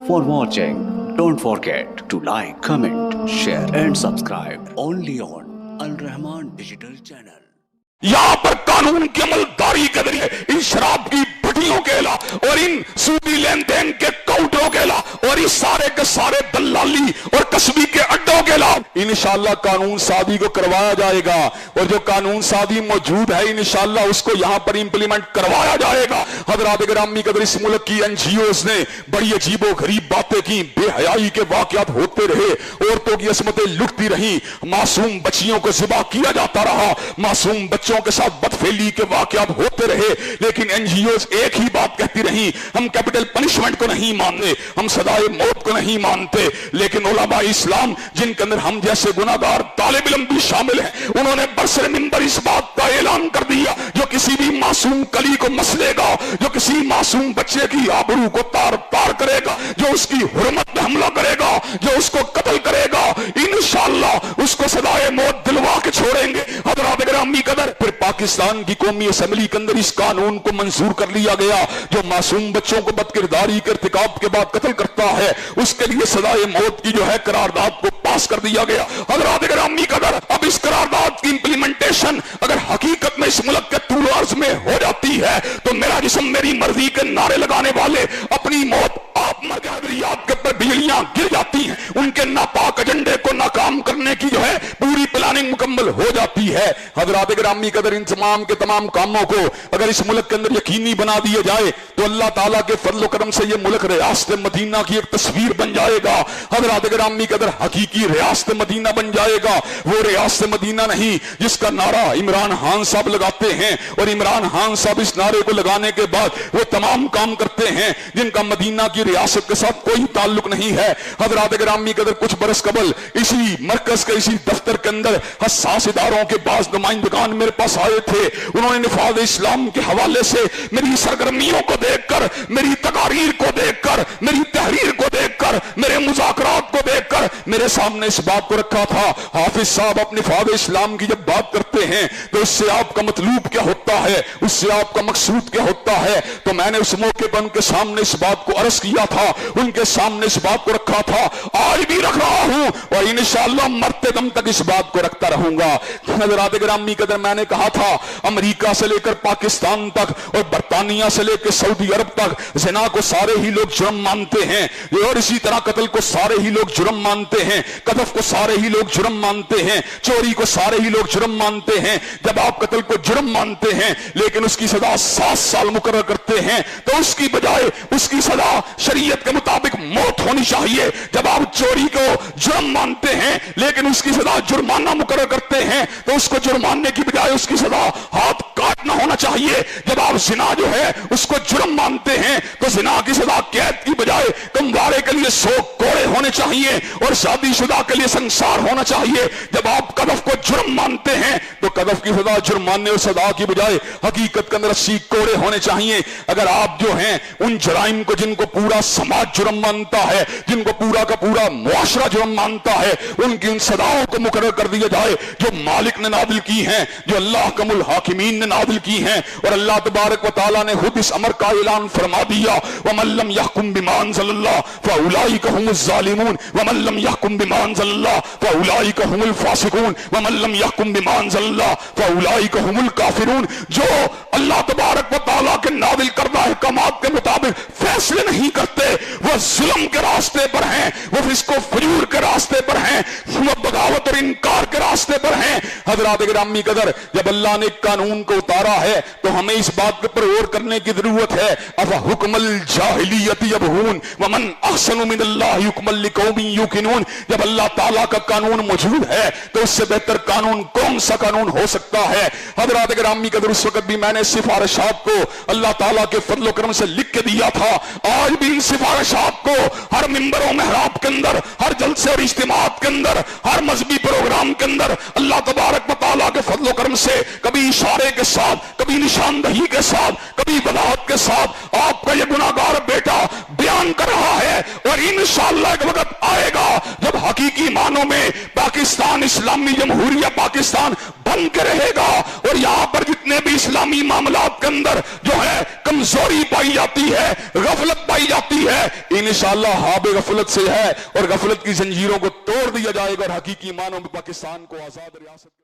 For watching, don't forget to like, comment, share and subscribe only on Al Rahman Digital Channel. यहां पर कानून की अमलदारी के जरिए इन शराब की भट्टियों के ला और इन सूदी लेन देन के काउंटरों के ला और इस सारे के सारे दलाली और कस्बी के अड्डों के ला इंशाअल्लाह कानून सादी को करवाया जाएगा। और जो कानून सादी मौजूद है इंशाअल्लाह उसको यहां पर इंप्लीमेंट करवाया जाएगा। हजरात गिरामी कदर, इस मुल्क की एनजीओज ने बड़ी अजीबो गरीब बातें की, बेहयाई के वाकयात होते रहे, औरतों की असमतें लुटती रही, मासूम बच्चियों को ज़िबा किया जाता रहा, मासूम बच्चों के साथ बदफेली के वाकयात होते रहे, लेकिन एनजीओज एक ही बात कहती रही, हम कैपिटल पनिशमेंट को नहीं मानते, हम सदाए मौत को नहीं मानते। लेकिन उलमा इस्लाम जिनके अंदर हम जैसे गुनाहगार तालिब इल्म भी शामिल हैं, उन्होंने बरसर मिंबर इस बात का ऐलान कर दिया, जो किसी भी मासूम कली को मसलेगा, जो किसी मासूम बच्चे की आबरू को तार तार करेगा, जो उसकी हुर्मत में हमला करेगा, जो उसको कत्ल करेगा, इंशाअल्लाह उसको सदाए मौत दिलवा के छोड़ेंगे। हज़रात गिरामी कदर, फिर पाकिस्तान की कौमी असेंबली के अंदर इस कानून को मंजूर कर लिया गया, जो मासूम बच्चों को बदकिरदारी के इर्तिकाब के बाद कत्ल करता है उसके लिए सदाए मौत की जो है करारदाद को पास कर दिया गया। हज़रात गिरामी कदर, अब इस करारदाद की इंप्लीमेंटेशन अगर हकीकत में इस मुल्क के तूल अर्ज में हो जाती है तो मेरा जिस्म मेरी मर्जी के नारे लगाने वाले अपनी मौत आप मर गए याद के ऊपर बिजलियां गिर जाती हैं, उनके नापाक एजेंडे को नाकाम करने की जो है पूरी प्लानिंग मुकम्मल हो जाती है। हज़रात गिरामी कदर, इन तमाम के तमाम कामों को अगर इस मुल्क के अंदर यकीनी बना दिया जाए तो अल्लाह ताला के फजल करम से ये मुल्क रियासत मदीना की एक तस्वीर बन जाएगा। हज़रात गिरामी कदर, हकीकी रियासत मदीना बन जाएगा। वो रियासत मदीना नहीं जिसका नारा इमरान खान साहब लगाते हैं और इमरान खान साहब इस नारे को लगाने के बाद वो तमाम काम करते हैं जिनका मदीना की रियासत के साथ कोई ताल्लुक नहीं है। हज़रात गिरामी कदर, कुछ बरस कबल इसी मरकज के इसी दफ्तर के अंदर हसास इदारों के पास नुमाइंदगान मेरे पास आए थे। उन्होंने निफाज इस्लाम के हवाले से मेरी सरगर्मियों को देखकर, मेरी तकारीर को देखकर, मेरी तहरीर को देखकर, मेरे मुज़ाकरात को देखकर मेरे सामने इस बात को रखा था, हाफिज साहब अपने निफाज इस्लाम की जब बात करते हैं तो उससे आपका मतलूब क्या होता है, उससे आपका मकसूद क्या होता है। तो मैंने उस मौके पर उनके सामने इस बात को अर्ज किया था, उनके सामने इस बात को रखा था, आज भी रख रहा हूं और इंशाअल्लाह मरते दम तक इस बात को रखता रहूंगा। हज़रात गिरामी कदर, मैंने कहा था अमेरिका से लेकर पाकिस्तान तक और बरतानिया से लेकर सऊदी अरब तक ज़िना को सारे ही लोग जुर्म मानते हैं और इसी तरह कत्ल को सारे ही लोग जुर्म मानते हैं, कदफ को सारे ही लोग जुर्म मानते हैं, चोरी को सारे ही लोग जुर्म मानते हैं। जब आप कत्ल को जुर्म मानते हैं लेकिन उसकी सजा 7 साल मुकर्रर करते हैं तो उसकी बजाय उसकी सजा शरीयत के मुताबिक मौत होनी चाहिए। जब आप चोरी को जुर्म मानते हैं लेकिन उसकी सजा जुर्माना मुकर्रर करते हैं तो उसको जुर्माने की बजाय उसकी सजा हाथ काटना होना चाहिए। जब आप ज़िना जो है उसको जुर्म मानते हैं तो ज़िना की सजा कैद की बजाय कमवारे के लिए 100 कोड़े होने चाहिए और शादीशुदा के लिए संसार होना चाहिए। जब आप कदफ को जुर्म मानते हैं तो कदफ की सजा जुर्माने और सजा की बजाय हकीकत के अंदर 80 कोड़े होने चाहिए। अगर आप जो हैं उन जराइम को जिनको पूरा समाज जुर्म मानता है, जिनको पूरा का पूरा मुआशरा जुर्म मानता है, उनकी उन सदाओं को मुकर्रर कर दिया जाए जो मालिक ने नादिल की हैं, जो अल्लाह कमुल हाकिमीन ने नादिल की हैं। और अल्लाह तबारक व तआला ने खुद इस अमर का ऐलान फरमा दिया, वमन लम यहकुम बिमा अंज़लल्लाह फउलाइका हुमुज़ ज़ालिमून वमन लम यहकुम बिमा अंज़लल्लाह फउलाइका हुमुल फासिकून वमन लम यहकुम बिमा अंज़लल्लाह फउलाइका हुमुल काफिरून। जो अल्लाह तबारक व तआला के नादिल करदा अहकामात के मुताबिक फैसले नहीं करते वो जुल्म के रास्ते पर हैं, वो फिस्को फजूर के रास्ते पर हैं, वो बगावत और इनकार के रास्ते पर हैं। हज़रात गिरामी कदर, जब अल्लाह ने कानून को उतारा है तो हमें इस बात पर गौर करने की जरूरत है, अफ़ हुक्मल जाहिलियति यबगून वमन अहसनु मिनल्लाहि हुक्मन लिकौमिन युकिनून। जब अल्लाह ताला का कानून मौजूद है तो उससे बेहतर कानून कौन सा कानून हो सकता है। हज़रात गिरामी कदर, उस वक्त भी मैंने सिफारिशात को अल्लाह ताला के फजल करम से लिख के दिया था, आज भी इन सिफारिशात को हर मिंबरों मेहराब के अंदर, हर जलसे और इज्तिमात के अंदर, हर मजहबी प्रोग्राम के अंदर अल्लाह तबारक व तआला के फजल करम से कभी इशारे के साथ, कभी निशानदही के साथ, कभी वजाहत के साथ आपका ये गुनाहगार बेटा बयान कर रहा है اور انشاءاللہ ایک وقت آئے گا جب حقیقی معنوں میں پاکستان اسلامی جمہوریہ پاکستان بن کے رہے گا، اور یہاں پر جتنے بھی اسلامی معاملات کے اندر جو ہے کمزوری پائی جاتی ہے، غفلت پائی جاتی ہے، انشاءاللہ حاب غفلت سے ہے، اور غفلت کی زنجیروں کو توڑ دیا جائے گا، اور حقیقی معنوں میں پاکستان کو آزاد ریاست